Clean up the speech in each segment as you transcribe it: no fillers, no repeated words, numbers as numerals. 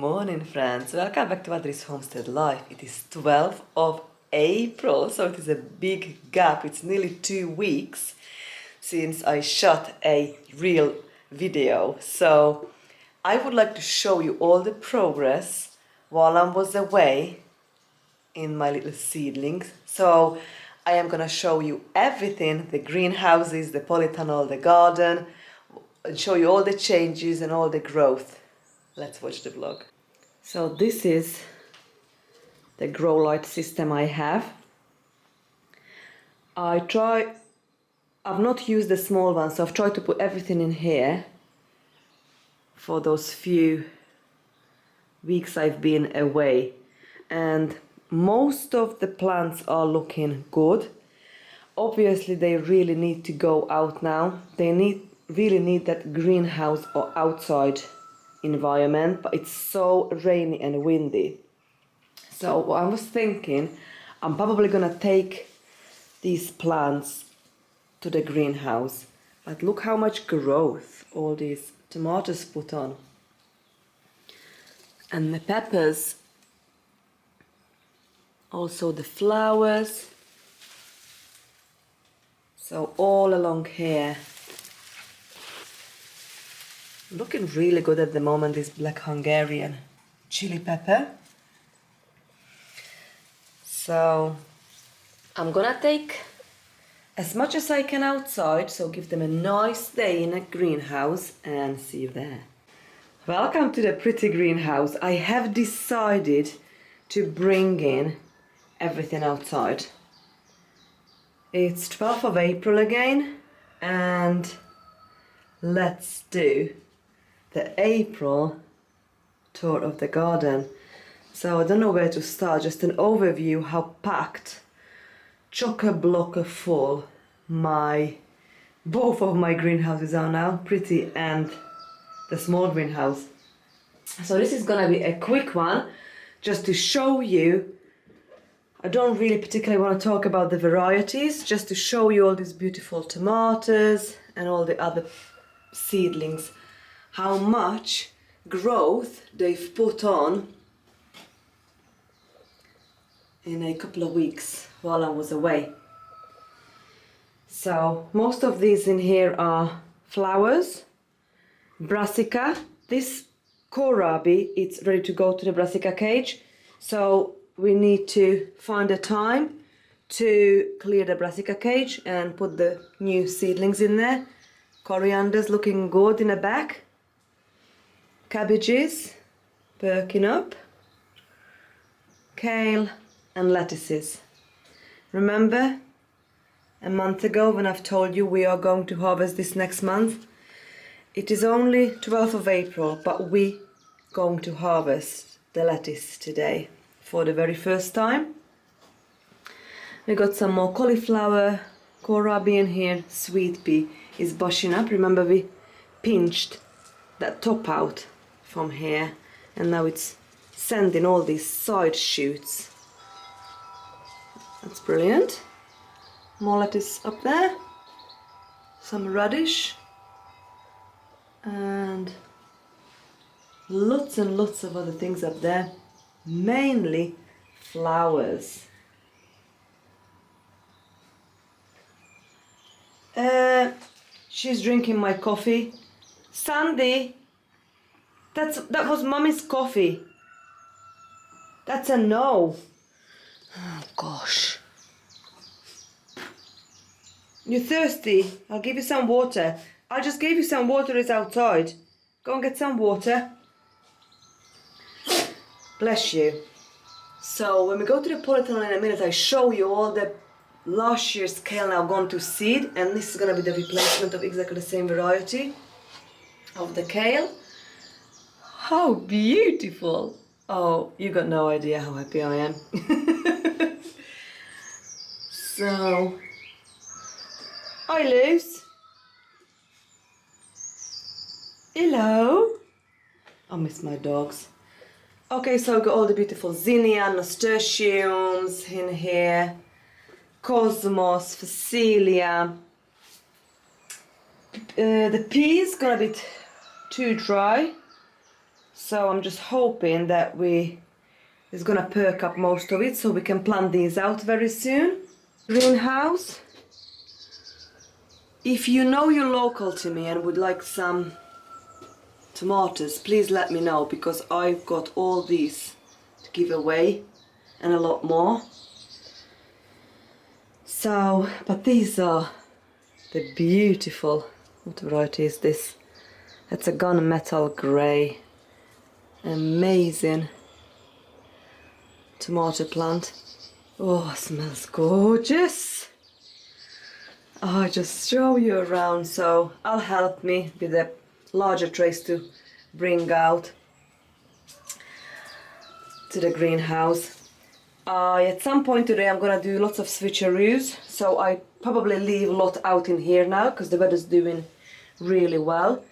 morning, friends. Welcome back to Adri's Homestead Life. It is 12th of April, so it is a big gap. It's nearly 2 weeks since I shot a real video. So I would like to show you all the progress while I was away in my little seedlings. So I am gonna show you everything, the greenhouses, the polytunnel, the garden, and show you all the changes and all the growth. Let's watch the vlog. So this is the grow light system I have. I've not used the small one, so I've tried to put everything in here for those few weeks I've been away. And most of the plants are looking good. Obviously they really need to go out now. They really need that greenhouse or outside environment, but it's so rainy and windy. So what I was thinking, I'm probably gonna take these plants to the greenhouse. But look how much growth all these tomatoes put on. And the peppers, also the flowers. So all along here. Looking really good at the moment, this black Hungarian chili pepper. So I'm gonna take as much as I can outside, so give them a nice day in a greenhouse, and see you there. Welcome to the pretty greenhouse. I have decided to bring in everything outside. It's 12th of April again, and let's do the April tour of the garden. So I don't know where to start, just an overview how packed, chock-a-block full both of my greenhouses are now, pretty and the small greenhouse. So this is gonna be a quick one, just to show you. I don't really particularly want to talk about the varieties, just to show you all these beautiful tomatoes and all the other seedlings, how much growth they've put on in a couple of weeks while I was away. So most of these in here are flowers, brassica. This kohlrabi, it's ready to go to the brassica cage, so we need to find a time to clear the brassica cage and put the new seedlings in there. Coriander's looking good in the back. Cabbages perking up. Kale and lettuces. Remember a month ago when I've told you we are going to harvest this next month? It is only 12th of April, but we going to harvest the lettuce today for the very first time. We got some more cauliflower, kohlrabi in here, sweet pea is bushing up. Remember we pinched that top out from here, and now it's sending all these side shoots. That's brilliant. More lettuce up there, some radish, and lots of other things up there, mainly flowers. She's drinking my coffee. Sandy, that was Mummy's coffee. That's a no. Oh gosh. You're thirsty? I'll give you some water. I just gave you some water, it's outside. Go and get some water. Bless you. So when we go to the polytunnel in a minute, I show you all the last year's kale now gone to seed, and this is going to be the replacement of exactly the same variety of the kale. How beautiful! Oh, you got no idea how happy I am. So, hi Luce. Hello. I miss my dogs. Okay, so I've got all the beautiful zinnia, nasturtiums in here. Cosmos, Phacelia. The pea is gonna be too dry. So I'm just hoping that it's gonna perk up most of it so we can plant these out very soon. Greenhouse. If you know you're local to me and would like some tomatoes, please let me know, because I've got all these to give away and a lot more. So, but these are the beautiful, what variety is this? It's a gunmetal grey. Amazing tomato plant. Oh, smells gorgeous. I'll just show you around, so I'll help me with the larger trays to bring out to the greenhouse. At some point today I'm gonna do lots of switcheroos, so I probably leave a lot out in here now because the weather's doing really well.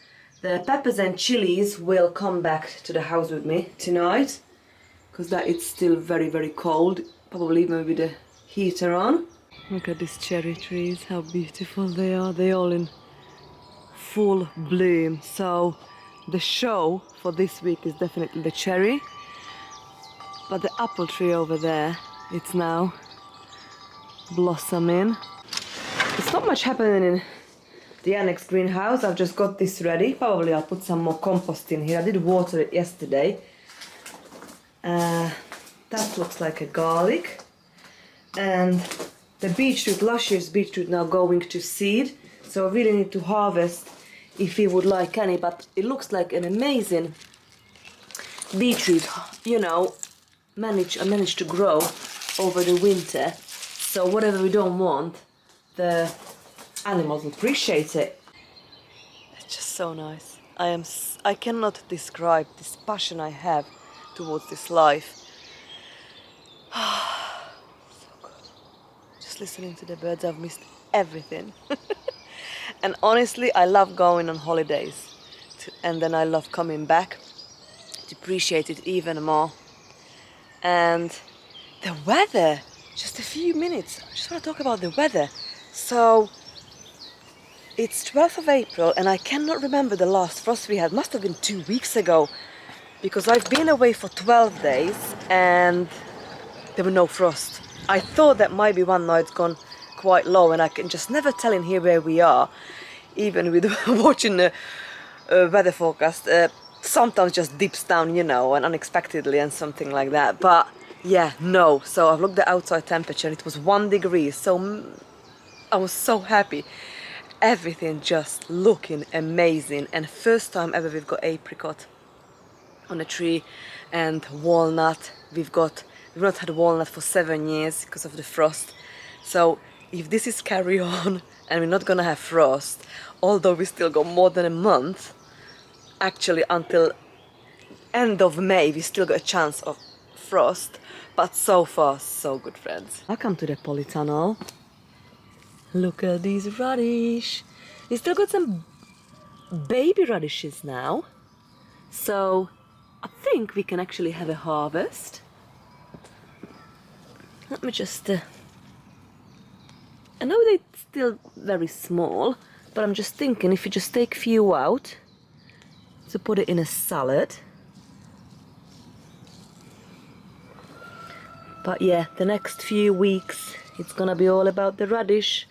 The peppers and chilies will come back to the house with me tonight because that it's still very, very cold, probably even with the heater on. Look at these cherry trees, how beautiful they are. They're all in full bloom. So the show for this week is definitely the cherry. But the apple tree over there, it's now blossoming. There's not much happening in the annex greenhouse. I've just got this ready. Probably I'll put some more compost in here. I did water it yesterday. That looks like a garlic. And the beetroot, last year's beetroot, now going to seed. So I really need to harvest if you would like any. But it looks like an amazing beetroot, you know, I managed to grow over the winter. So whatever we don't want, the animals will appreciate it. It's just so nice. I cannot describe this passion I have towards this life. So good. Just listening to the birds, I've missed everything. And honestly, I love going on holidays and then I love coming back to appreciate it even more. And the weather, just a few minutes, I just want to talk about the weather. So it's 12th of April and I cannot remember the last frost we had. Must have been 2 weeks ago, because I've been away for 12 days and there were no frost. I thought that might be one night gone quite low, and I can just never tell in here where we are, even with watching the weather forecast. Sometimes just dips down, you know, and unexpectedly and something like that. But yeah, no. So I've looked at the outside temperature and it was 1 degree. So I was so happy. Everything just looking amazing. And first time ever we've got apricot on a tree and walnut. We've not had walnut for 7 years because of the frost. So if this is carry on and we're not gonna have frost, although we still got more than a month, actually until end of May we still got a chance of frost, but so far so good, friends. Welcome to the polytunnel. Look at these radish. We still got some baby radishes now, so I think we can actually have a harvest. Let me just I know they're still very small, but I'm just thinking if you just take few out to put it in a salad. But yeah, the next few weeks it's gonna be all about the radish,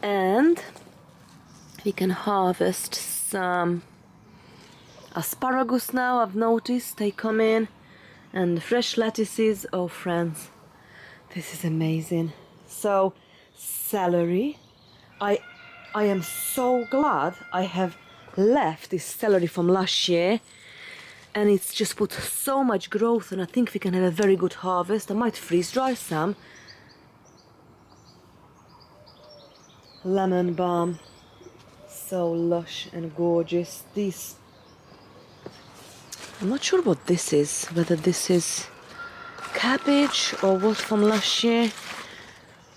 and we can harvest some asparagus now. I've noticed they come in, and fresh lettuces. Oh friends, this is amazing. So celery, I am so glad I have left this celery from last year, and it's just put so much growth, and I think we can have a very good harvest. I might freeze dry some. Lemon balm, so lush and gorgeous. These, I'm not sure what this is, whether this is cabbage or what from last year.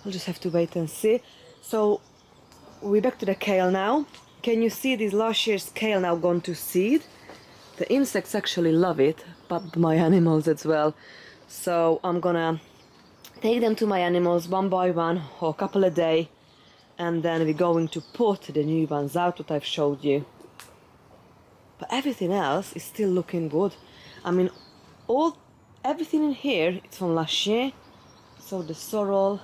I'll just have to wait and see. So we're back to the kale now. Can you see this last year's kale now gone to seed? The insects actually love it, but my animals as well. So I'm gonna take them to my animals one by one, or a couple a day, and then we're going to put the new ones out that I've showed you. but everything else is still looking good. I mean, everything in here, it's from last year. So the sorrel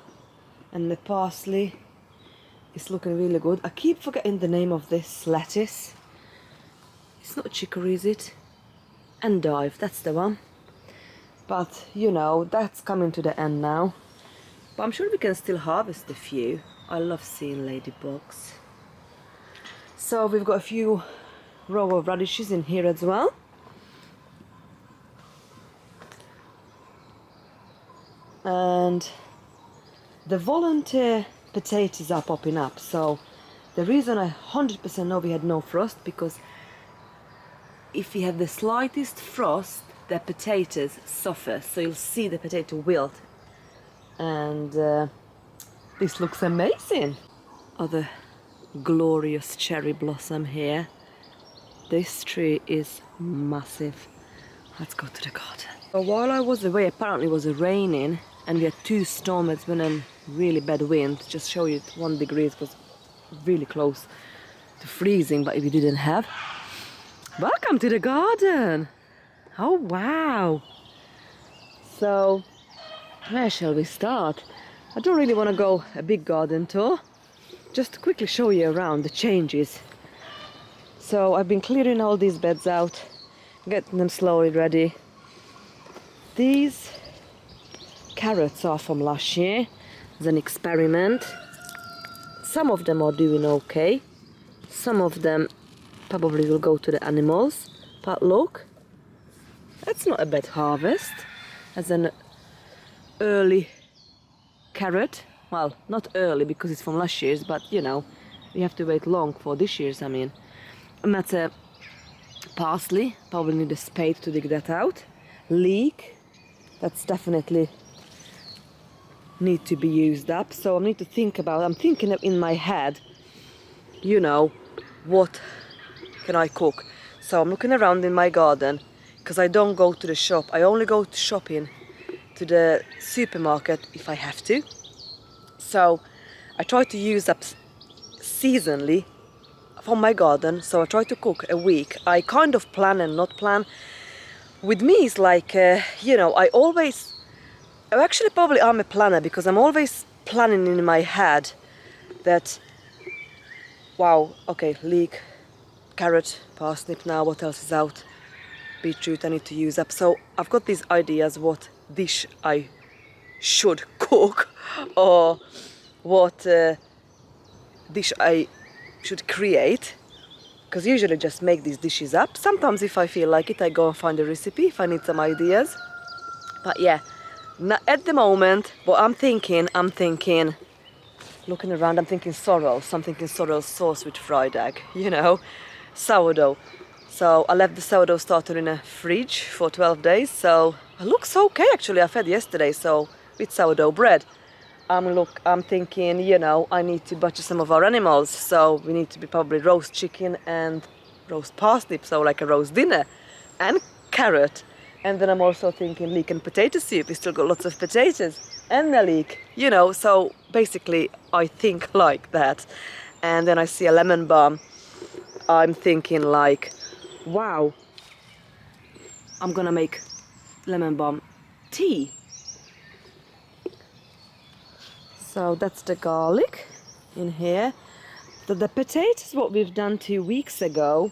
and the parsley is looking really good. I keep forgetting the name of this lettuce. It's not chicory, is it? Endive, that's the one. But you know, that's coming to the end now. But I'm sure we can still harvest a few. I love seeing ladybugs. So we've got a few row of radishes in here as well. And the volunteer potatoes are popping up. So the reason I 100% know we had no frost, because if we have the slightest frost, the potatoes suffer. So you'll see the potato wilt. And this looks amazing. Other glorious cherry blossom here. This tree is massive. Let's go to the garden. So while I was away, apparently it was raining and we had 2 storms and really bad wind. Just show you 1 degree, it was really close to freezing, but if you didn't have. Welcome to the garden. Oh wow. So where shall we start? I don't really want to go a big garden tour. Just to quickly show you around the changes. So I've been clearing all these beds out, getting them slowly ready. These carrots are from last year. It's an experiment. Some of them are doing okay. Some of them probably will go to the animals. But look, that's not a bad harvest. As an early carrot. Well, not early because it's from last year's, but you know, we have to wait long for this year's, I mean. And that's a parsley. Probably need a spade to dig that out. Leek. That's definitely need to be used up. So I need to think about, I'm thinking in my head, you know, what can I cook? So I'm looking around in my garden because I don't go to the shop. I only go to shopping to the supermarket if I have to. So I try to use up seasonally from my garden. So I try to cook a week. I kind of plan and not plan. With me it's like, you know, actually probably I'm a planner because I'm always planning in my head that, wow, okay, leek, carrot, parsnip now, what else is out? Beetroot I need to use up. So I've got these ideas what dish I should cook or what dish I should create, because usually just make these dishes up. Sometimes if I feel like it I go and find a recipe if I need some ideas. But yeah, at the moment what I'm thinking, looking around, I'm thinking sorrel. So I'm thinking sorrel sauce with fried egg, you know, sourdough. So I left the sourdough starter in a fridge for 12 days. So it looks okay actually. I fed yesterday, so with sourdough bread. I'm thinking, you know, I need to butcher some of our animals. So we need to be probably roast chicken and roast parsnip. So like a roast dinner and carrot. And then I'm also thinking leek and potato soup. We still got lots of potatoes and a leek, you know. So basically I think like that. And then I see a lemon balm. I'm thinking like, wow, I'm gonna make lemon balm tea. So that's the garlic in here. The potatoes, what we've done 2 weeks ago,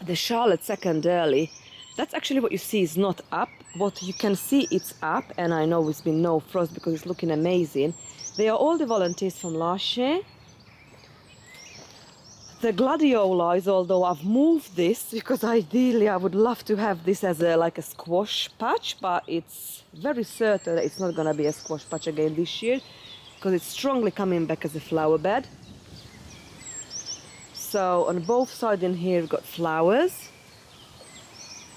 the Charlotte second early, that's actually what you see is not up. What you can see it's up, and I know it's been no frost because it's looking amazing. They are all the volunteers from last year. The gladiolis, although I've moved this because ideally I would love to have this as like a squash patch, but it's very certain that it's not going to be a squash patch again this year because it's strongly coming back as a flower bed. So on both sides in here we've got flowers.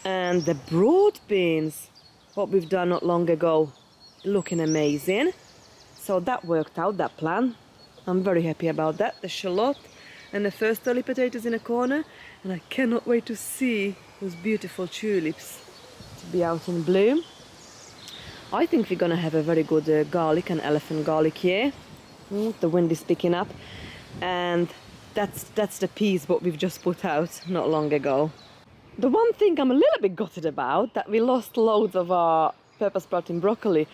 And the broad beans, what we've done not long ago, looking amazing. So that worked out, that plan. I'm very happy about that. The shallot and the first early potatoes in a corner, and I cannot wait to see those beautiful tulips to be out in bloom. I think we're gonna have a very good garlic and elephant garlic here. The wind is picking up, and That's the piece what we've just put out not long ago. The one thing I'm a little bit gutted about, that we lost loads of our pepper sprouting broccoli.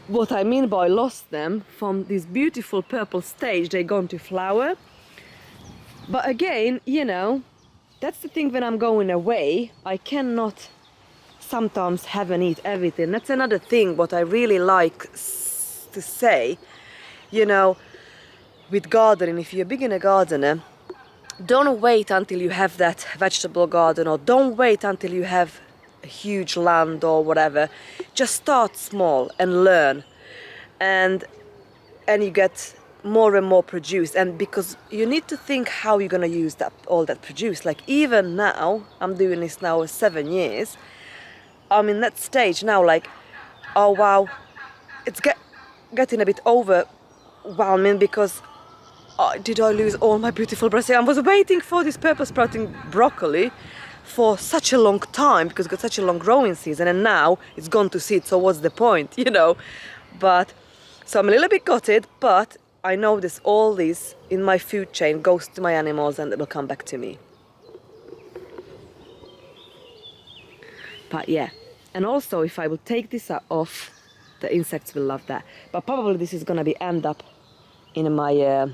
What I mean by lost them, from this beautiful purple stage they gone to flower. But again, you know, that's the thing when I'm going away, I cannot sometimes have and eat everything. That's another thing what I really like to say, you know, with gardening. If you're a beginner gardener, don't wait until you have that vegetable garden, or don't wait until you have a huge land or whatever. Just start small and learn, and you get more and more produce. And because you need to think how you're going to use that, all that produce. Like even now, I'm doing this now 7 years, I'm in that stage now, like, oh wow, it's getting a bit overwhelming, because did I lose all my beautiful brassica? I was waiting for this purple sprouting broccoli for such a long time, because it's got such a long growing season, and now it's gone to seed, so what's the point, you know? But so I'm a little bit gutted, but I know this, all this in my food chain goes to my animals and it will come back to me. But yeah, and also if I will take this off, the insects will love that. But probably this is gonna be end up in my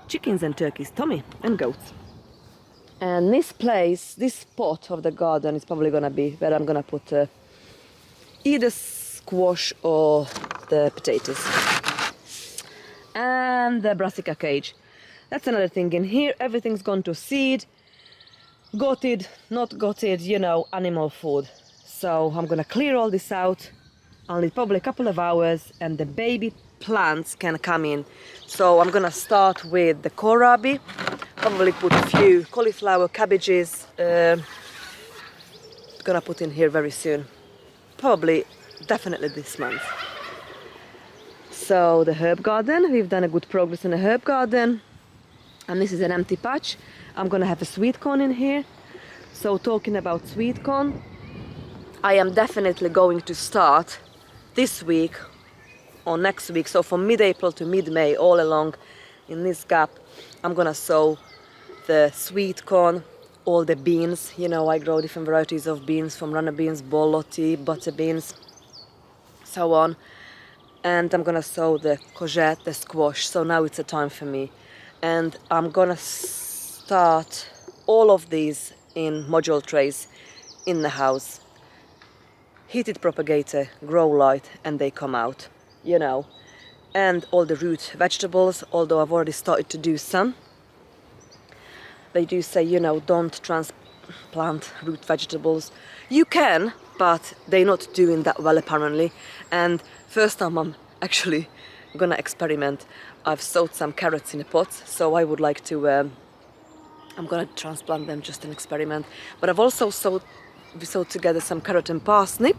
chickens and turkeys' tummy, and goats. And this place, this spot of the garden is probably gonna be where I'm gonna put either squash or the potatoes. And the brassica cage. That's another thing. In here, everything's gone to seed. Gutted, not gutted, you know, animal food. So I'm gonna clear all this out. I'll need probably a couple of hours, and the baby plants can come in. So I'm gonna start with the kohlrabi. Probably put a few cauliflower, cabbages. Gonna put in here very soon. Probably, definitely this month. So the herb garden, we've done a good progress in the herb garden. And this is an empty patch. I'm gonna have a sweet corn in here. So talking about sweet corn, I am definitely going to start this week or next week. So from mid-April to mid-May, all along in this gap, I'm gonna sow the sweet corn, all the beans. You know, I grow different varieties of beans, from runner beans, borlotti, butter beans, so on. And I'm gonna sow the courgette, the squash. So now it's a time for me. And I'm gonna start all of these in module trays in the house. Heated propagator, grow light, and they come out, you know. And all the root vegetables, although I've already started to do some. They do say, you know, don't transplant root vegetables. You can, but they're not doing that well apparently. And first time I'm actually gonna experiment. I've sowed some carrots in a pot, so I would like to, I'm gonna transplant them, just an experiment. But I've also we sowed together some carrot and parsnip,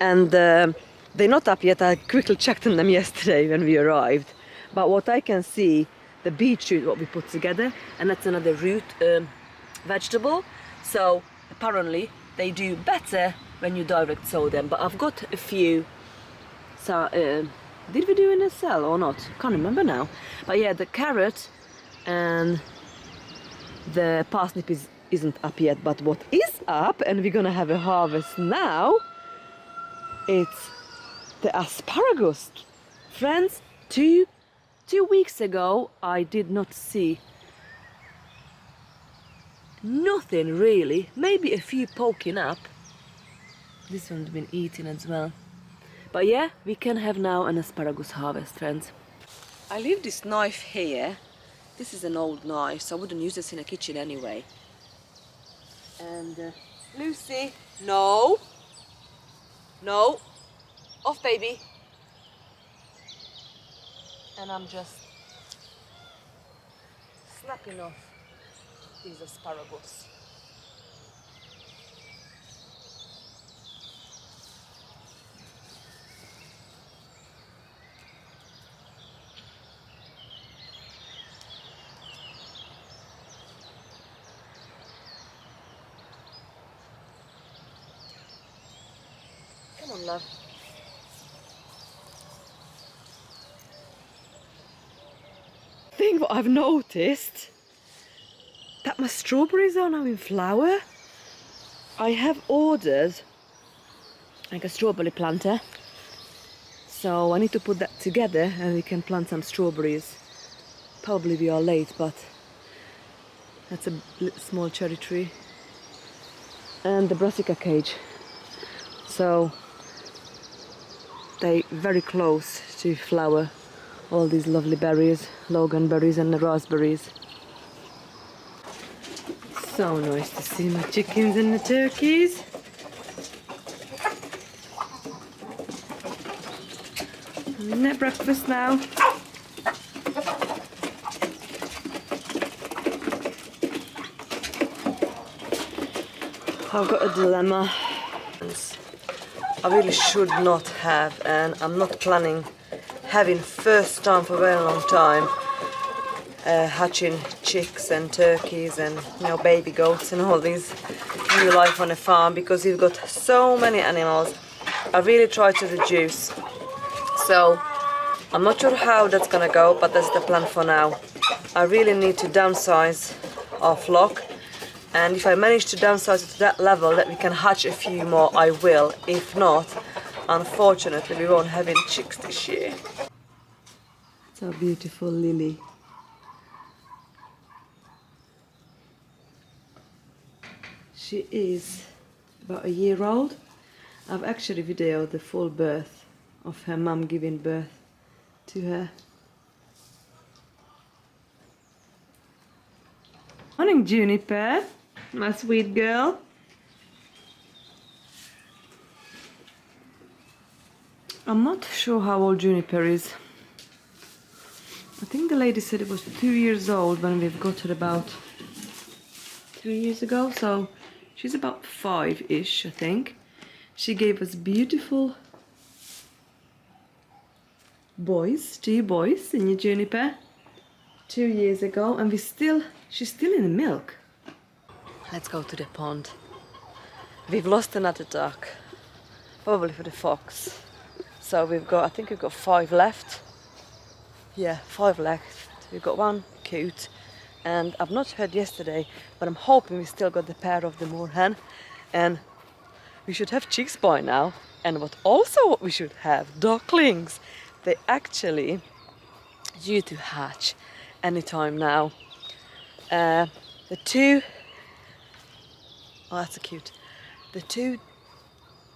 and they're not up yet. I quickly checked on them yesterday when we arrived. But what I can see, the beetroot, what we put together, and that's another root vegetable. So apparently they do better when you direct sow them. But I've got a few. So did we do in a cell or not? Can't remember now. But yeah, the carrot and the parsnip isn't up yet. But what is up, and we're gonna have a harvest now, it's the asparagus. Friends, two weeks ago I did not see nothing really, maybe a few poking up. This one's been eaten as well. But yeah, we can have now an asparagus harvest, friends. I leave this knife here. This is an old knife, so I wouldn't use this in a kitchen anyway. And Lucy, no, off baby. And I'm just snapping off these asparagus. Come on, love. what I've noticed? That my strawberries are now in flower. I have ordered like a strawberry planter, so I need to put that together and we can plant some strawberries. Probably we are late, but that's a small cherry tree and the brassica cage, so they very close to flower. All these lovely berries, logan berries and the raspberries. So nice to see my chickens and the turkeys. And their breakfast now. I've got a dilemma. I really should not have, and I'm not planning having first time for a very long time hatching chicks and turkeys and baby goats and all these new life on a farm, because you've got so many animals. I really try to reduce, so I'm not sure how that's gonna go, but that's the plan for now. I really need to downsize our flock, and if I manage to downsize it to that level that we can hatch a few more, I will. If not, unfortunately we won't have any chicks this year. So beautiful Lily. She is about a year old. I've actually videoed the full birth of her mum giving birth to her. Morning, Juniper, my sweet girl. I'm not sure how old Juniper is. I think the lady said it was 2 years old when we've got her about 3 years ago, so she's about 5-ish, I think. She gave us beautiful boys, 2 boys in your Juniper 2 years ago, and she's still in the milk. Let's go to the pond. We've lost another duck, probably for the fox. So I think we've got 5 left. Yeah, 5 left. We've got 1 coot, and I've not heard yesterday, but I'm hoping we still got the pair of the moorhen, and we should have chicks by now. And what we should have, ducklings. They actually due to hatch anytime now. The 2, oh that's so cute. The 2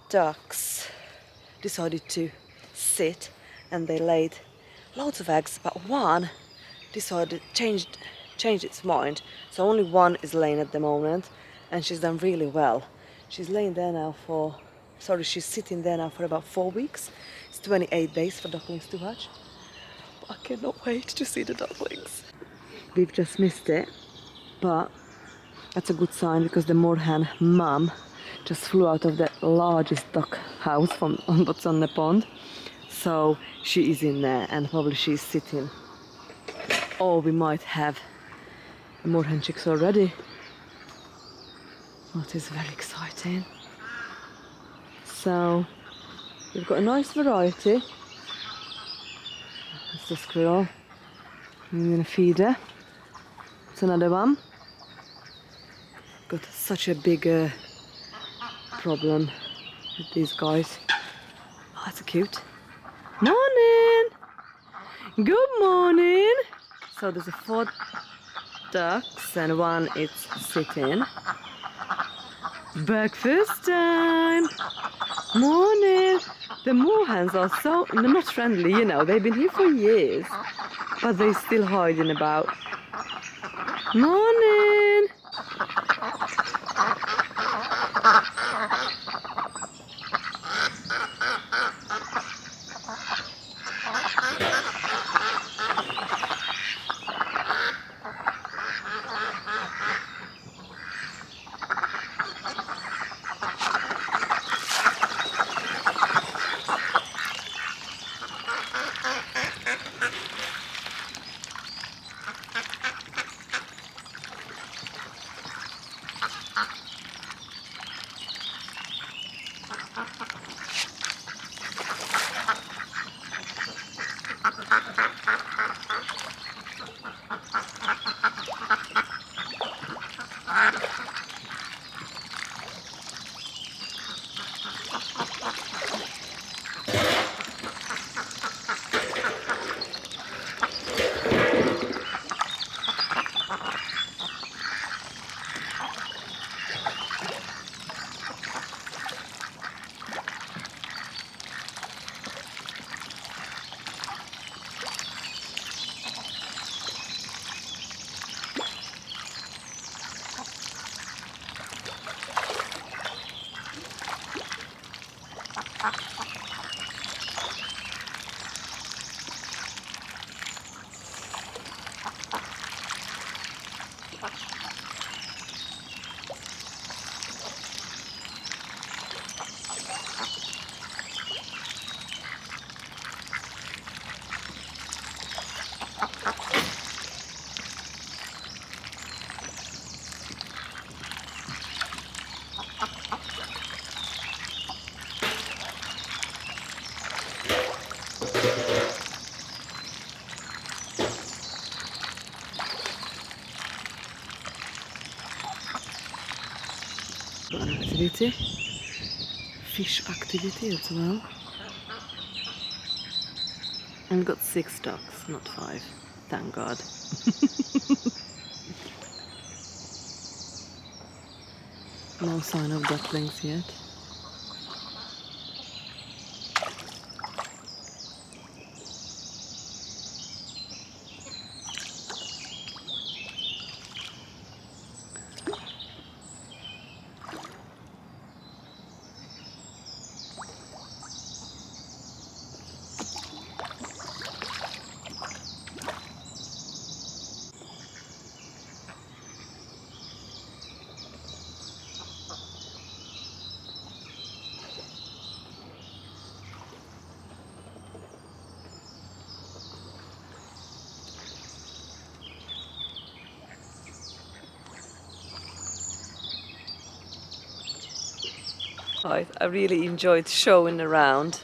ducks decided to sit, and they laid loads of eggs, but one decided changed its mind, so only one is laying at the moment, and she's done really well. She's sitting there now for about 4 weeks. It's 28 days for ducklings to hatch, but I cannot wait to see the ducklings. We've just missed it, but that's a good sign, because the moorhen mum just flew out of the largest duck house from what's on the pond. So she is in there, and probably she's sitting. Or we might have moorhen chicks already. That is very exciting. So we've got a nice variety. That's the squirrel. I'm gonna feed her. It's another one. Got such a big problem with these guys. Oh, that's cute. Morning! Good morning! So there's 4 ducks and 1 is sitting. Breakfast time! Morning! The moorhens are they're not friendly, they've been here for years, but they're still hiding about. Morning! Activity, fish activity as well. And got 6 ducks, not 5. Thank God. No sign of ducklings yet. I really enjoyed showing around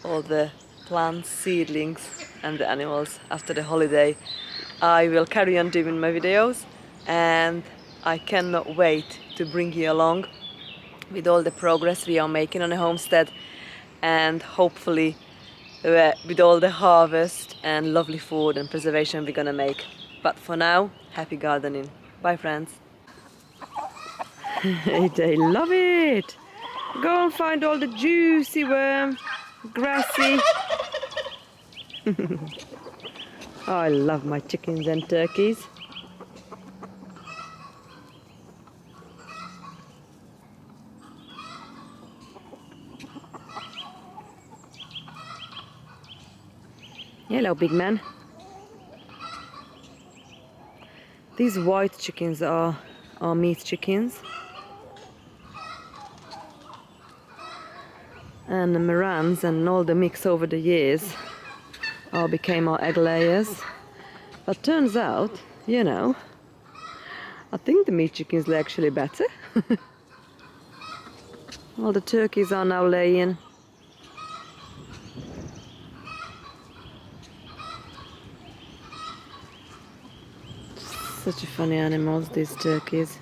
all the plants, seedlings and the animals after the holiday. I will carry on doing my videos and I cannot wait to bring you along with all the progress we are making on the homestead, and hopefully with all the harvest and lovely food and preservation we're gonna make. But for now, happy gardening. Bye friends. They love it! Go and find all the juicy worm, grassy. I love my chickens and turkeys. Hello, big man. These white chickens are meat chickens. And the Morans and all the mix over the years all became our egg layers. But turns out, you know, I think the meat chickens lay actually better. All the turkeys are now laying. Such a funny animals, these turkeys.